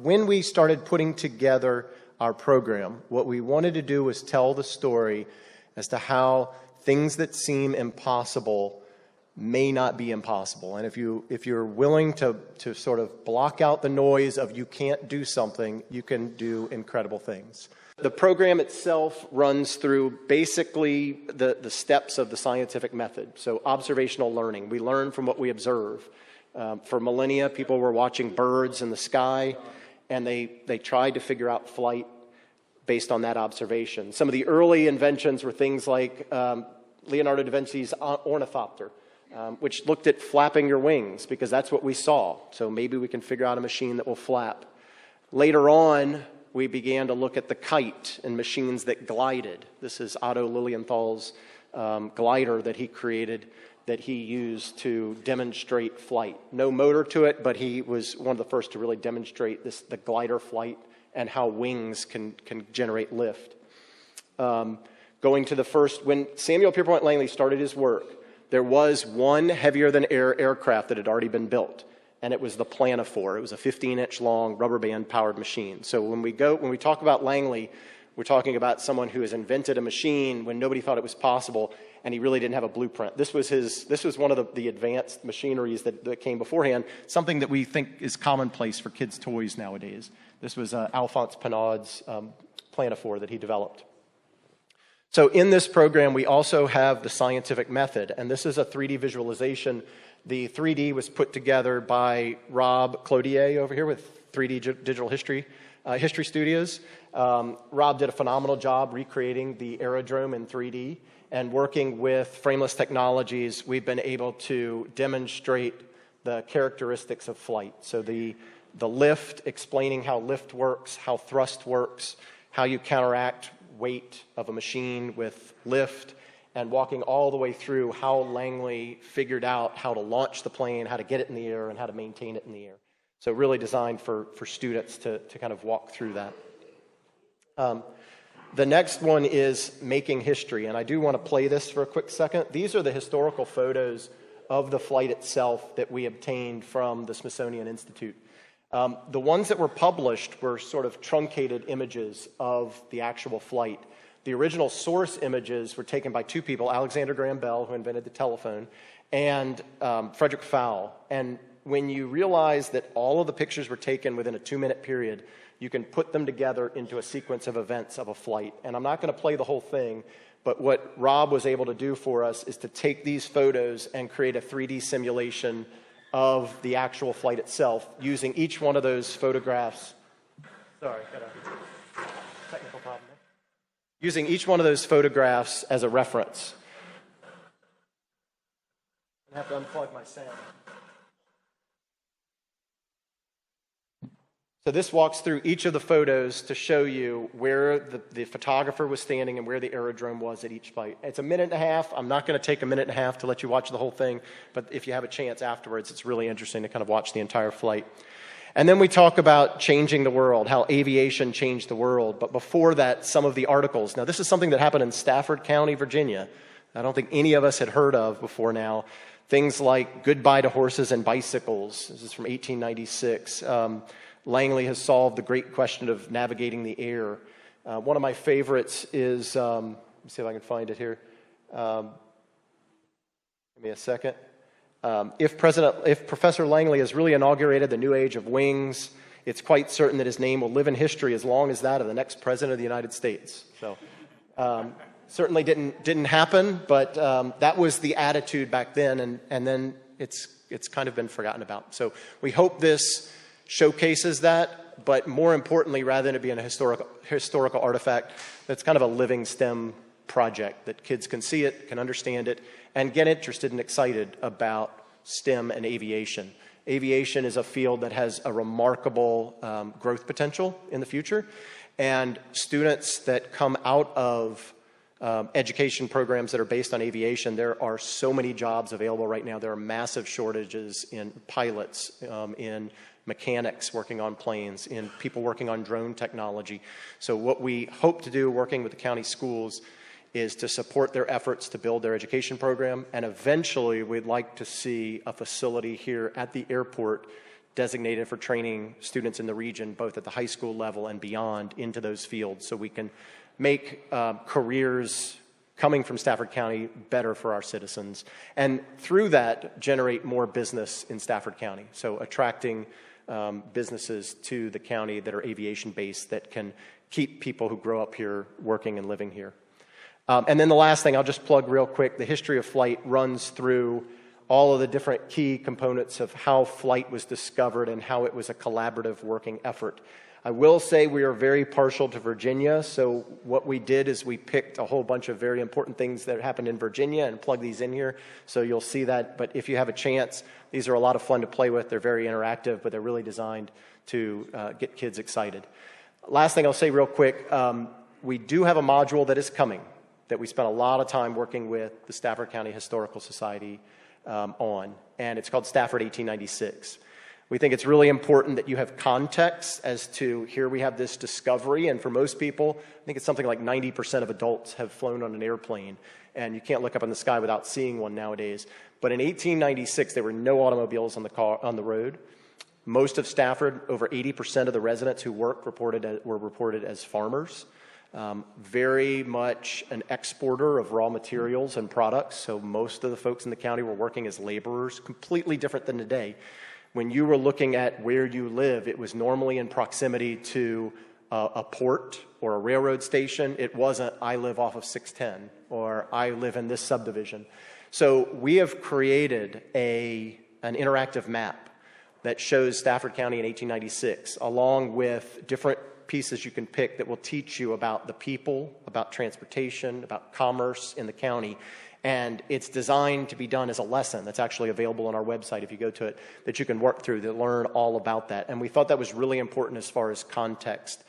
When we started putting together our program, what we wanted to do was tell the story as to how things that seem impossible may not be impossible. And if you're willing to sort of block out the noise of you can't do something, you can do incredible things. The program itself runs through basically the steps of the scientific method. So observational learning. We learn from what we observe. For millennia, people were watching birds in the sky, and they tried to figure out flight based on that observation. Some of the early inventions were things like Leonardo da Vinci's ornithopter, which looked at flapping your wings because that's what we saw. So maybe we can figure out a machine that will flap. Later on, we began to look at the kite and machines that glided. This is Otto Lilienthal's glider that he created, that he used to demonstrate flight. No motor to it, but he was one of the first to really demonstrate the glider flight and how wings can generate lift. Going to the first, when Samuel Pierpont Langley started his work, there was one heavier-than-air aircraft that had already been built, and it was the Planophore. It was a 15-inch long rubber band-powered machine. So when we talk about Langley, we're talking about someone who has invented a machine when nobody thought it was possible, and he really didn't have a blueprint. This was one of the advanced machineries that came beforehand, something that we think is commonplace for kids' toys nowadays. This was Alphonse Pinaud's Planophore that he developed. So in this program, we also have the scientific method, and this is a 3D visualization. The 3D was put together by Rob Clodier over here with 3D Digital History Studios. Rob did a phenomenal job recreating the aerodrome in 3D, and working with Frameless Technologies, we've been able to demonstrate the characteristics of flight. So the lift, explaining how lift works, how thrust works, how you counteract weight of a machine with lift, and walking all the way through how Langley figured out how to launch the plane, how to get it in the air, and how to maintain it in the air. So really designed for students to kind of walk through that. The next one is making history, and I do want to play this for a quick second. These are the historical photos of the flight itself that we obtained from the Smithsonian Institute. The ones that were published were sort of truncated images of the actual flight. The original source images were taken by two people, Alexander Graham Bell, who invented the telephone, and Frederick Fowle. And when you realize that all of the pictures were taken within a 2-minute period, you can put them together into a sequence of events of a flight. And I'm not going to play the whole thing, but what Rob was able to do for us is to take these photos and create a 3D simulation of the actual flight itself, using each one of those photographs. Sorry, got a technical problem there. Using each one of those photographs as a reference. I have to unplug my sound. So this walks through each of the photos to show you where the photographer was standing and where the aerodrome was at each flight. It's a minute and a half. I'm not going to take a minute and a half to let you watch the whole thing, but if you have a chance afterwards, it's really interesting to kind of watch the entire flight. And then we talk about changing the world, how aviation changed the world. But before that, some of the articles. Now, this is something that happened in Stafford County, Virginia. I don't think any of us had heard of before now. Things like Goodbye to Horses and Bicycles. This is from 1896. Langley has solved the great question of navigating the air. One of my favorites is, let me see if I can find it here. Give me a second. If Professor Langley has really inaugurated the new age of wings, it's quite certain that his name will live in history as long as that of the next president of the United States. So certainly didn't happen, but that was the attitude back then, and then it's kind of been forgotten about. So we hope this showcases that, but more importantly, rather than it being a historical artifact, that's kind of a living STEM project that kids can see it, can understand it, and get interested and excited about STEM and aviation. Aviation is a field that has a remarkable growth potential in the future, and students that come out of education programs that are based on aviation, there are so many jobs available right now. There are massive shortages in pilots, in mechanics working on planes, in people working on drone technology. So what we hope to do working with the county schools is to support their efforts to build their education program, and eventually we'd like to see a facility here at the airport designated for training students in the region, both at the high school level and beyond, into those fields so we can make careers coming from Stafford County better for our citizens. And through that, generate more business in Stafford County. So attracting businesses to the county that are aviation-based that can keep people who grow up here working and living here. And then the last thing, I'll just plug real quick, the history of flight runs through all of the different key components of how flight was discovered and how it was a collaborative working effort. I will say we are very partial to Virginia, so what we did is we picked a whole bunch of very important things that happened in Virginia and plugged these in here, so you'll see that. But if you have a chance, these are a lot of fun to play with. They're very interactive, but they're really designed to get kids excited. Last thing I'll say real quick, we do have a module that is coming that we spent a lot of time working with the Stafford County Historical Society on, and it's called Stafford 1896. We think it's really important that you have context as to here we have this discovery, and for most people, I think it's something like 90% of adults have flown on an airplane, and you can't look up in the sky without seeing one nowadays. But in 1896, there were no automobiles on the road. Most of Stafford, over 80% of the residents who were reported as farmers. Very much an exporter of raw materials and products, so most of the folks in the county were working as laborers, completely different than today. When you were looking at where you live, it was normally in proximity to a port or a railroad station. It wasn't, I live off of 610, or I live in this subdivision. So we have created an interactive map that shows Stafford County in 1896, along with different pieces you can pick that will teach you about the people, about transportation, about commerce in the county. And it's designed to be done as a lesson that's actually available on our website if you go to it, that you can work through to learn all about that. And we thought that was really important as far as context